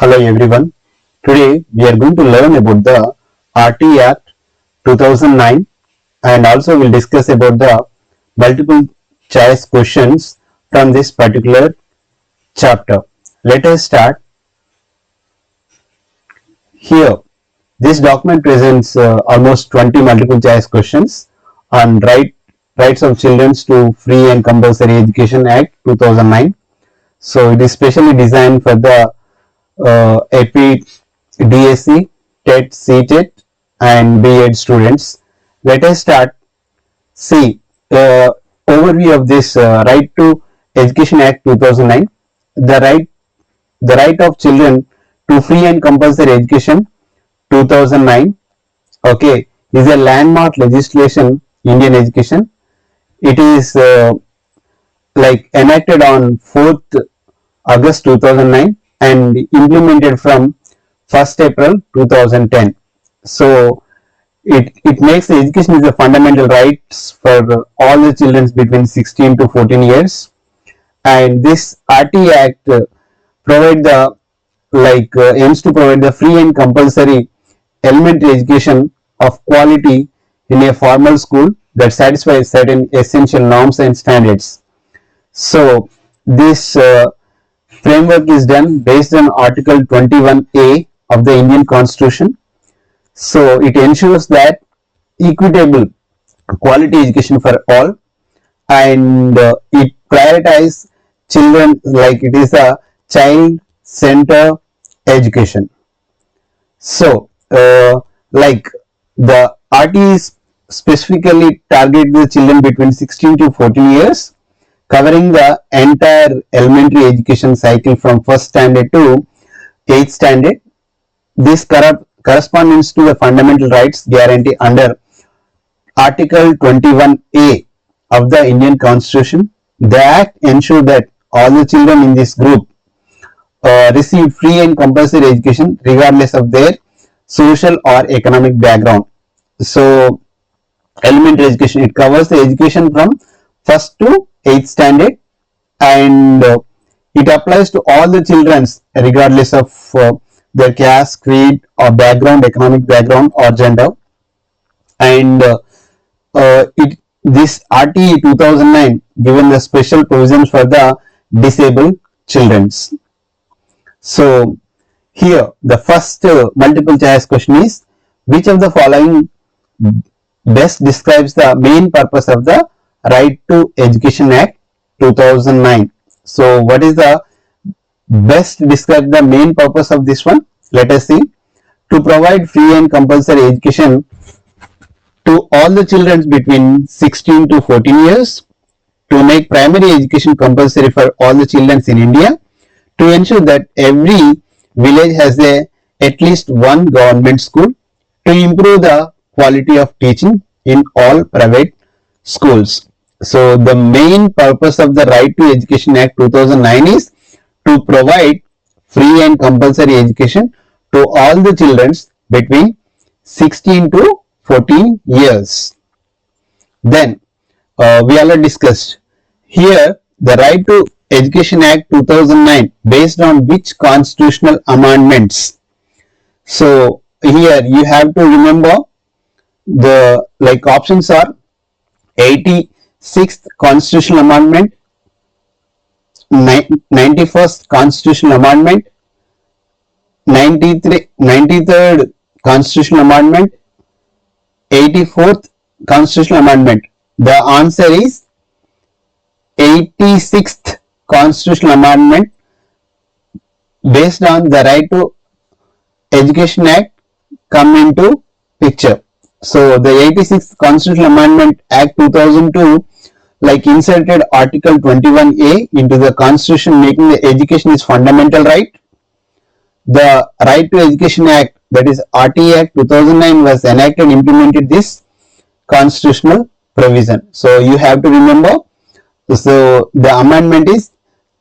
Hello everyone. Today we are going to learn about the RTE Act 2009 and also we'll discuss about the multiple choice questions from this particular chapter. Let us start. Here, this document presents almost 20 multiple choice questions on rights of children to Free and Compulsory Education Act 2009. So it is specially designed for the AP, DSC, TET, CTET and B.Ed students. Let us start. See, overview of this Right to Education Act 2009. The right of children to free and compulsory education 2009, okay, is a landmark legislation Indian education. It is enacted on 4th August 2009 and implemented from 1st April 2010. So it makes the education is a fundamental rights for all the children between 16 to 14 years, and this RTE Act provide the aims to provide the free and compulsory elementary education of quality in a formal school that satisfies certain essential norms and standards. So this framework is done based on Article 21A of the Indian Constitution. So it ensures that equitable quality education for all, and it prioritizes children, like it is a child center education. So the RTE specifically target the children between 16 to 14 years, covering the entire elementary education cycle from 1st standard to 8th standard. This corresponds to the fundamental rights guarantee under Article 21A of the Indian Constitution. The Act ensures that all the children in this group receive free and compulsory education regardless of their social or economic background. So elementary education, it covers the education from 1st to 8th standard, and it applies to all the children regardless of their caste, creed or background, economic background or gender. And this RTE 2009 given the special provisions for the disabled children. So here the first multiple choice question is, which of the following best describes the main purpose of the Right to Education Act 2009? So what is the best describe the main purpose of this one? Let us see. To provide free and compulsory education to all the children between 16 to 14 years, to make primary education compulsory for all the children in India, to ensure that every village has at least one government school, to improve the quality of teaching in all private schools. So the main purpose of the Right to Education Act 2009 is to provide free and compulsory education to all the children between 16 to 14 years. Then we already discussed here the Right to Education Act 2009 based on which constitutional amendments. So here you have to remember the options are 86th Constitutional Amendment, 91st Constitutional Amendment, 93rd Constitutional Amendment, 84th Constitutional Amendment. The answer is 86th Constitutional Amendment based on the Right to Education Act come into picture. So the 86th Constitutional Amendment Act 2002 inserted Article 21A into the Constitution, making the education is fundamental right. The Right to Education Act, that is RTE Act 2009, was enacted and implemented this constitutional provision. So you have to remember, so the amendment is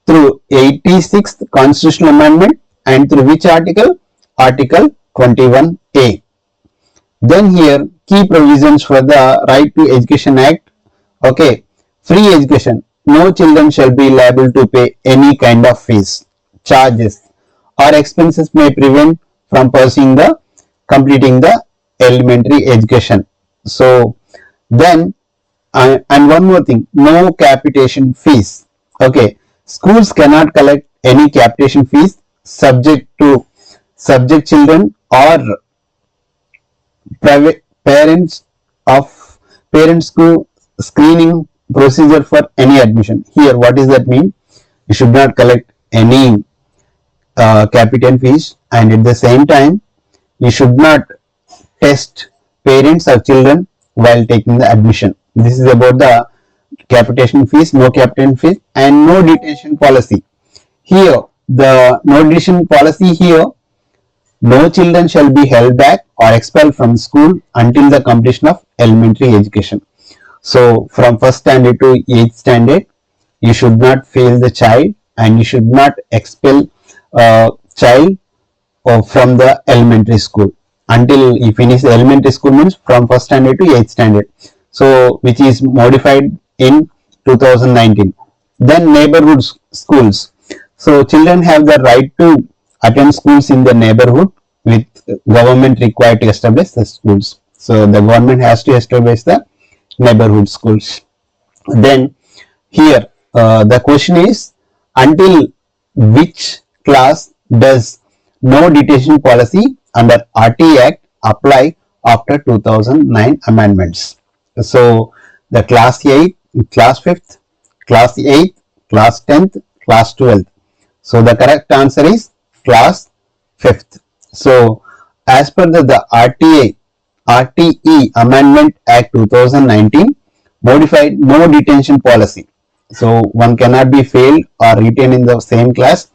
through 86th Constitutional Amendment, and through which article? Article 21A. Then here key provisions for the Right to Education Act. Okay, free education. No children shall be liable to pay any kind of fees, charges or expenses may prevent from pursuing the completing the elementary education. So then and one more thing, no capitation fees. Okay, schools cannot collect any capitation fees subject to subject children or private parents of parents to screening procedure for any admission. Here, what does that mean? You should not collect any capital fees, and at the same time, you should not test parents or children while taking the admission. This is about the capitation fees, no capitation fees, and no detention policy. Here, the no detention policy here, no children shall be held back or expelled from school until the completion of elementary education. So, from first standard to 8th standard, you should not fail the child and you should not expel child from the elementary school until you finish the elementary school, means from first standard to 8th standard. So, which is modified in 2019. Then neighborhood schools. So, children have the right to attend schools in the neighborhood with government required to establish the schools. So, the government has to establish the neighborhood schools. Then here the question is, until which class does no detention policy under RTE Act apply after 2009 amendments? So the class 8, class 5th, class 8th, class 10th, class 12th. So the correct answer is class 5th. So as per the RTE Amendment Act 2019 modified no detention policy. So one cannot be failed or retained in the same class.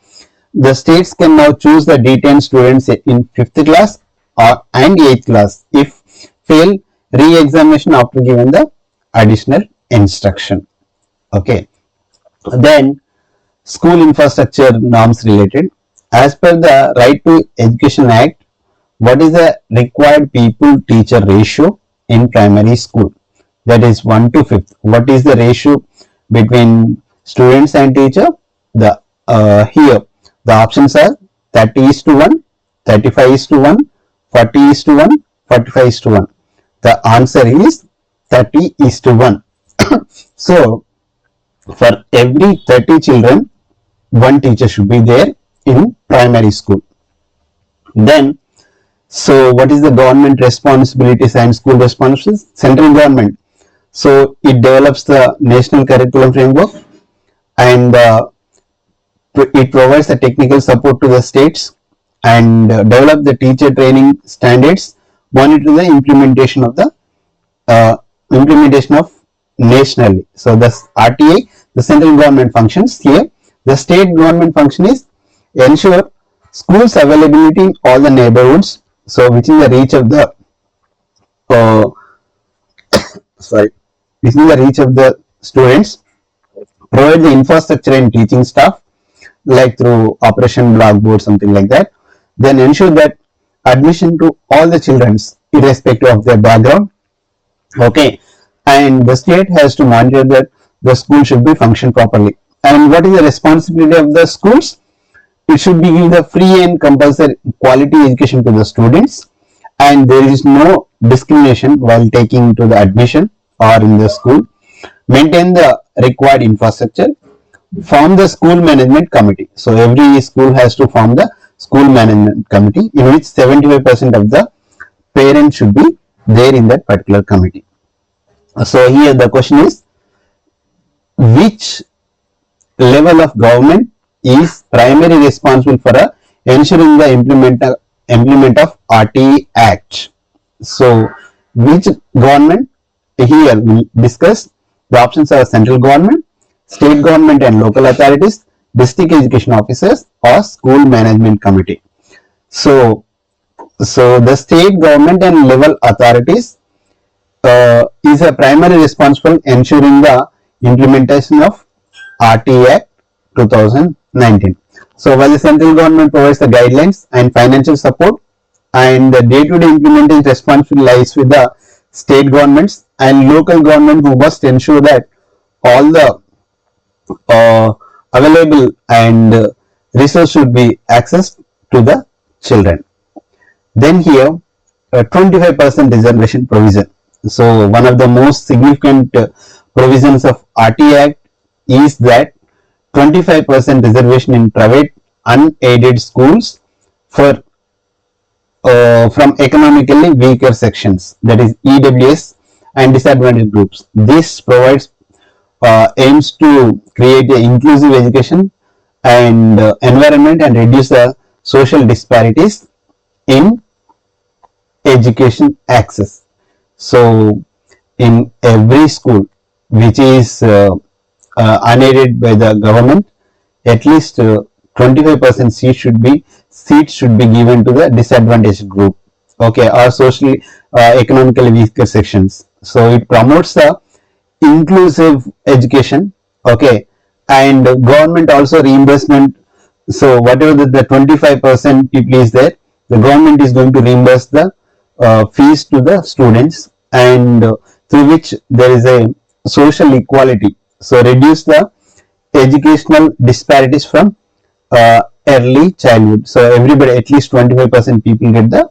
The states can now choose the detained students in 5th class and 8th class. If fail, re-examination after given the additional instruction. Okay. Then school infrastructure norms related. As per the Right to Education Act, what is the required people teacher ratio in primary school? That is 1 to 5th. What is the ratio between students and teacher? The here the options are 30:1, 35:1, 40:1, 45:1. The answer is 30:1. So for every 30 children, one teacher should be there in primary school. Then, so what is the government responsibilities and school responsibilities? Central government. So it develops the national curriculum framework and it provides the technical support to the states and develop the teacher training standards, monitor the implementation of nationally. So the RTA, the central government functions here. The state government function is ensure schools availability in all the neighborhoods. So within the reach of the within the reach of the students, provide the infrastructure and teaching staff like through Operation Blackboard, something like that. Then ensure that admission to all the children irrespective of their background. Okay, and the state has to monitor that the school should be functioned properly. And what is the responsibility of the schools? It should be give the free and compulsory quality education to the students, and there is no discrimination while taking to the admission or in the school. Maintain the required infrastructure. Form the school management committee. So every school has to form the school management committee in which 75% of the parents should be there in that particular committee. So here the question is, which level of government is primarily responsible for ensuring the implement of RTE Act? So which government? Here we'll discuss. The options are central government, state government and local authorities, district education officers, or school management committee. So the state government and level authorities is a primary responsible ensuring the implementation of RTE Act 2019. So while the central government provides the guidelines and financial support, and the day-to-day implementation responsibility lies with the state governments and local government, who must ensure that all the available and resource should be accessed to the children. Then here 25% reservation provision. So one of the most significant provisions of RTE Act is that 25% reservation in private unaided schools for from economically weaker sections, that is EWS and disadvantaged groups. This provides aims to create an inclusive education and environment and reduce the social disparities in education access. So in every school which is unaided by the government, at least 25% seats should be given to the disadvantaged group, okay, or socially economically weaker sections. So it promotes the inclusive education, okay, and government also reimbursement. So whatever the 25% people is there, the government is going to reimburse the fees to the students, and through which there is a social equality. So reduce the educational disparities from early childhood. So everybody, at least 25% people get the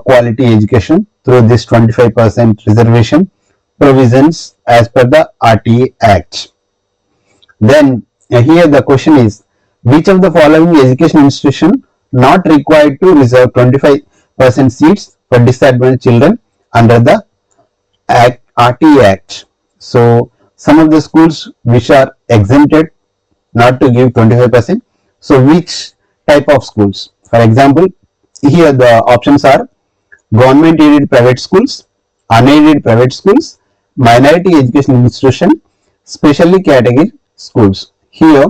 quality education through this 25% reservation provisions as per the RTE Act. Then here the question is, which of the following education institution not required to reserve 25% seats for disadvantaged children under the RTE Act? So some of the schools which are exempted not to give 25%. So which type of schools? For example, here the options are government aided private schools, unaided private schools, minority education institution, specially category schools. Here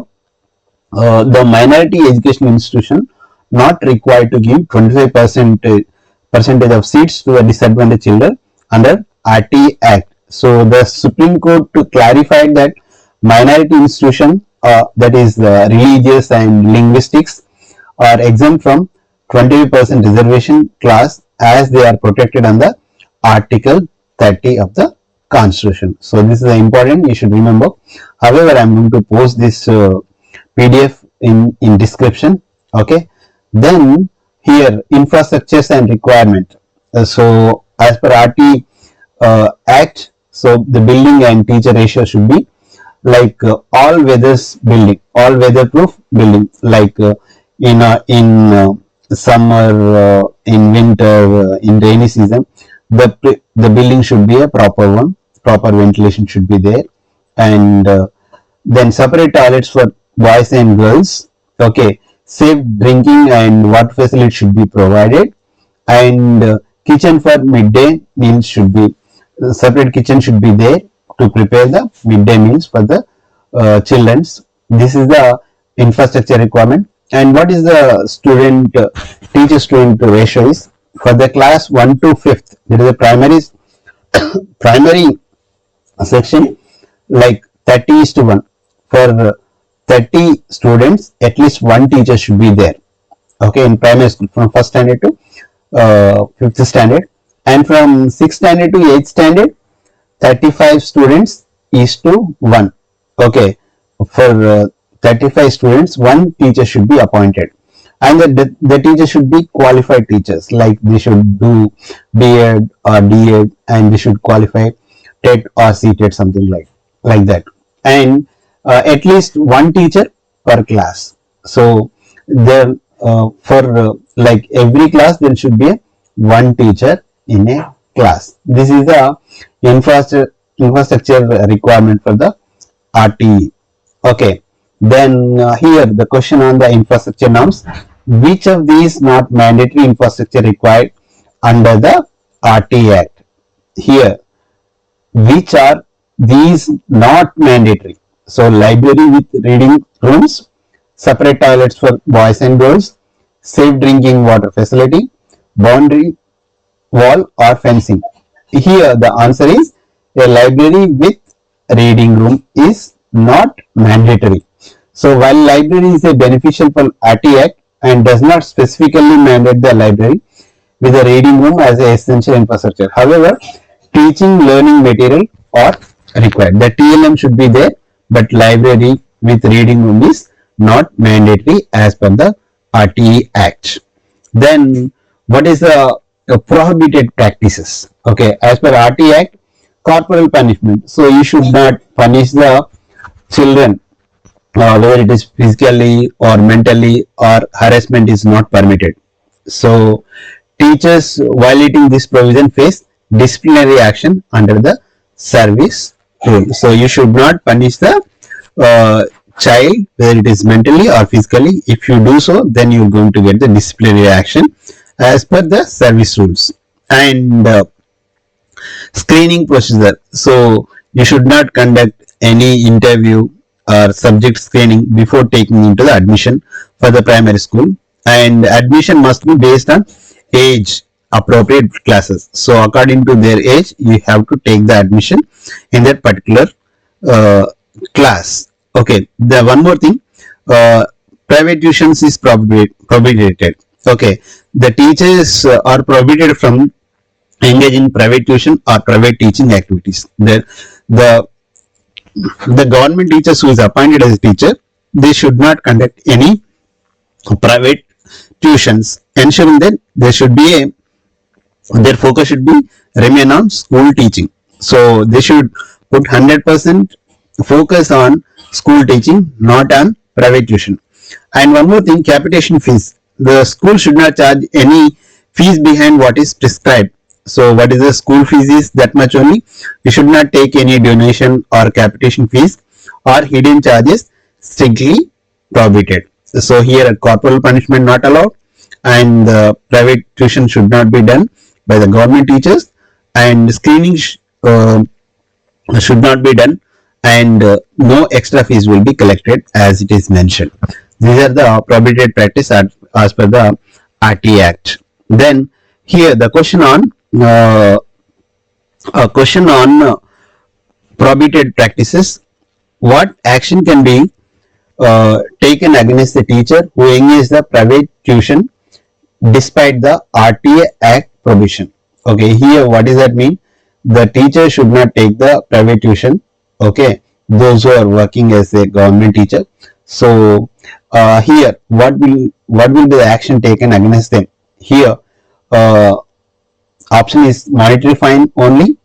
the minority education institution not required to give 25% percentage of seats to the disadvantaged children under RTE Act. So the Supreme Court to clarify that minority institution, that is religious and linguistics, are exempt from 20% reservation class as they are protected under Article 30 of the Constitution. So this is important, you should remember. However, I am going to post this PDF in description, okay. Then here infrastructures and requirement. So as per RTE Act, so the building and teacher ratio should be like all weathers building, all weatherproof building, like in summer, in winter, in rainy season, the building should be a proper one, proper ventilation should be there, and then separate toilets for boys and girls, okay, safe drinking and water facility should be provided, and kitchen for midday meals should be, separate kitchen should be there to prepare the midday meals for the childrens. This is the infrastructure requirement. And what is the student teacher student ratio is? For the class 1 to 5th, there is a primary section like 30:1. For 30 students, at least one teacher should be there, okay, in primary school from 1st standard to 5th standard, and from 6th standard to 8th standard 35 students is to 1, okay. For 35 students, one teacher should be appointed, and the teacher should be qualified teachers, like they should do B.Ed or D.Ed, and they should qualify TET or CTET, something like that, and at least one teacher per class. So there for like every class there should be one teacher in a class. This is the infrastructure requirement for the RTE, okay. Then here the question on the infrastructure norms, which of these not mandatory infrastructure required under the RTE Act? Here, which are these not mandatory? So library with reading rooms, separate toilets for boys and girls, safe drinking water facility, boundary wall or fencing. Here the answer is a library with reading room is not mandatory. So while library is a beneficial for RTE Act and does not specifically mandate the library with a reading room as an essential infrastructure, however, teaching learning material are required. The TLM should be there, but library with reading room is not mandatory as per the RTE Act. Then what is the prohibited practices? Okay, as per RTE Act, corporal punishment. So you should not punish the children, whether it is physically or mentally, or harassment is not permitted. So teachers violating this provision face disciplinary action under the service rule. So you should not punish the child, whether it is mentally or physically. If you do so, then you are going to get the disciplinary action as per the service rules. And screening procedure. So you should not conduct any interview or subject screening before taking into the admission for the primary school, and admission must be based on age appropriate classes. So according to their age, you have to take the admission in that particular class. Okay, the one more thing, private tuitions is prohibited. Okay, the teachers are prohibited from engage in private tuition or private teaching activities. The government teachers who is appointed as a teacher, they should not conduct any private tuitions, ensuring that their focus should be remain on school teaching. So they should put 100% focus on school teaching, not on private tuition. And one more thing, capitation fees. The school should not charge any fees behind what is prescribed. So what is the school fees is that much only. You should not take any donation or capitation fees or hidden charges, strictly prohibited. So here corporal punishment not allowed, and private tuition should not be done by the government teachers, and screening should not be done, and no extra fees will be collected as it is mentioned. These are the prohibited practice as per the RTE Act. Then here the question on prohibited practices. What action can be taken against the teacher who engages the private tuition despite the RTE Act provision? Okay, here what does that mean? The teacher should not take the private tuition. Okay, those who are working as a government teacher. So here what will be the action taken against them? Here option is monetary fine only,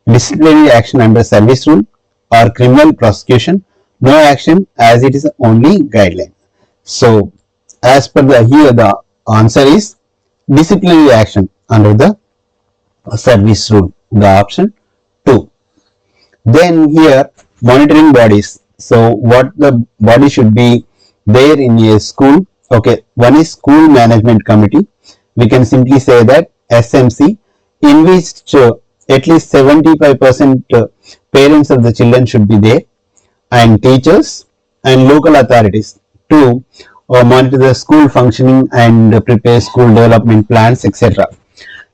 disciplinary action under service rule, or criminal prosecution. No action, as it is only guideline. So as per the answer is disciplinary action under the service rule, the option 2. Then here monitoring bodies. So what the body should be there in a school? Okay, one is school management committee. We can simply say that SMC, in which at least 75% parents of the children should be there, and teachers and local authorities to monitor the school functioning and prepare school development plans, etc.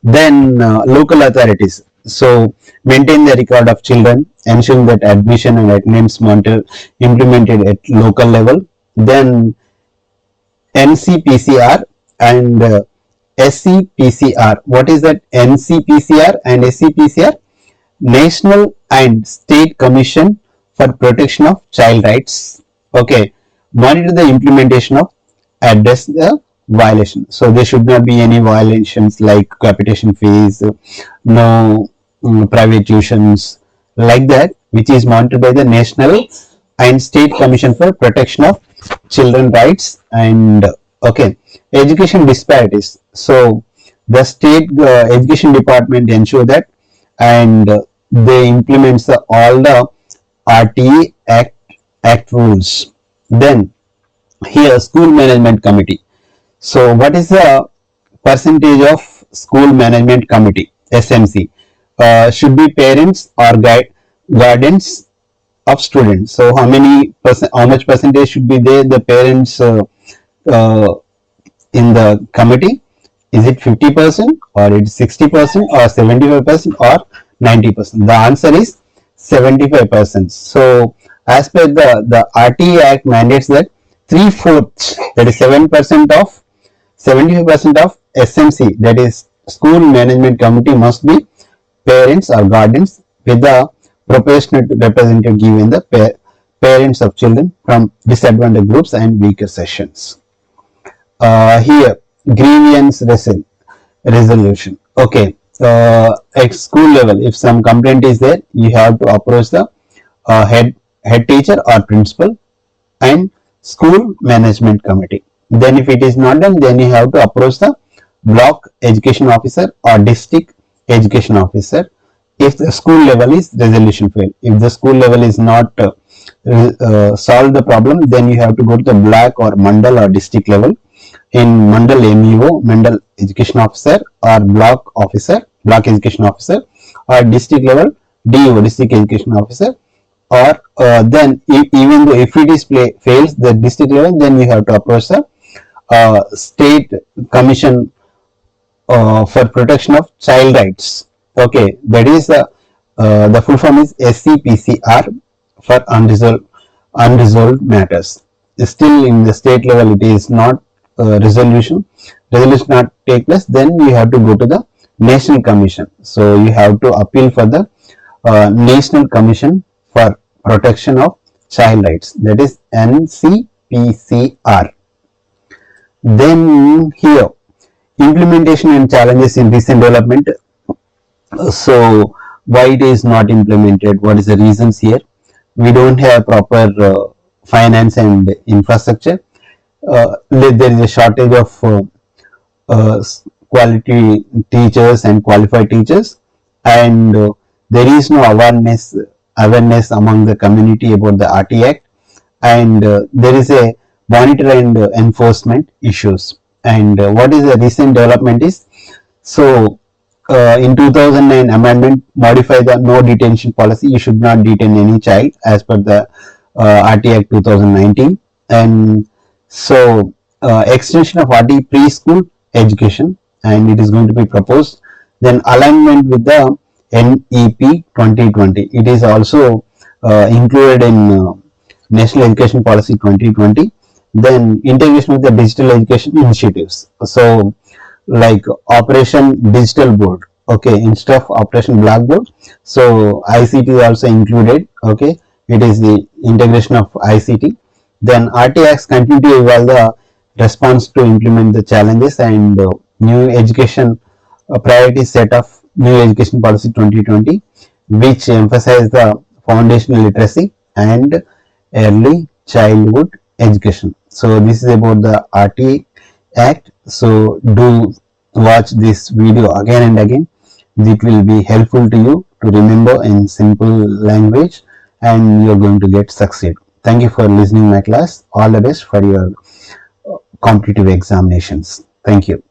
Then local authorities, so maintain the record of children, ensuring that admission and attendance monitor implemented at local level. Then NCPCR and SCPCR. What is that NCPCR and SCPCR? National and State Commission for Protection of Child Rights. Okay, monitor the implementation of, address the violation. So there should not be any violations like capitation fees, no private tuitions, like that, which is monitored by the National and State Commission for Protection of Children Rights. And okay, education disparities. So the state education department ensure that, and they implement all the RTE Act rules. Then here school management committee. So what is the percentage of school management committee, SMC? Should be parents or guardians of students. So how much percentage should be there, the parents in the committee? Is it 50% or it's 60% or 75% or 90%? The answer is 75%. So as per the RTE Act mandates that 3/4, that is 7% of 75% of SMC, that is school management committee, must be parents or guardians with the proportionate representative given the parents of children from disadvantaged groups and weaker sections. Here grievance resolution. Okay, at school level, if some complaint is there, you have to approach the head teacher or principal and school management committee. Then if it is not done, then you have to approach the block education officer or district education officer if the school level is resolution failed. If the school level is not solve the problem, then you have to go to the block or mandal or district level. In mandal MEO, mandal education officer, or block education officer, or district level DO, district education officer, or then even though if it is fails the district level, then you have to approach the state commission for protection of child rights. Okay, that is the full form is SCPCR, for unresolved matters. Still in the state level it is not resolution not take place, then you have to go to the national commission. So you have to appeal for the national commission for protection of child rights, that is NCPCR. Then here implementation and challenges in recent development. So why it is not implemented, what is the reasons here? We don't have proper finance and infrastructure. There is a shortage of quality teachers and qualified teachers, and there is no awareness among the community about the RTE Act, and there is a monitor and enforcement issues. And what is the recent development is, so in 2009 amendment modify the no detention policy. You should not detain any child as per the RTE Act 2019. And so extension of RTE preschool education, and it is going to be proposed. Then alignment with the NEP 2020, it is also included in National Education Policy 2020. Then integration with the digital education initiatives. So like Operation Digital Board, okay, instead of Operation Blackboard, so ICT is also included. Okay, it is the integration of ICT. Then RTE continue to evolve the response to implement the challenges, and new education priority set of New Education Policy 2020, which emphasize the foundational literacy and early childhood education. So this is about the RTE Act. So do watch this video again and again. It will be helpful to you to remember in simple language, and you are going to get succeed. Thank you for listening my class. All the best for your competitive examinations. Thank you.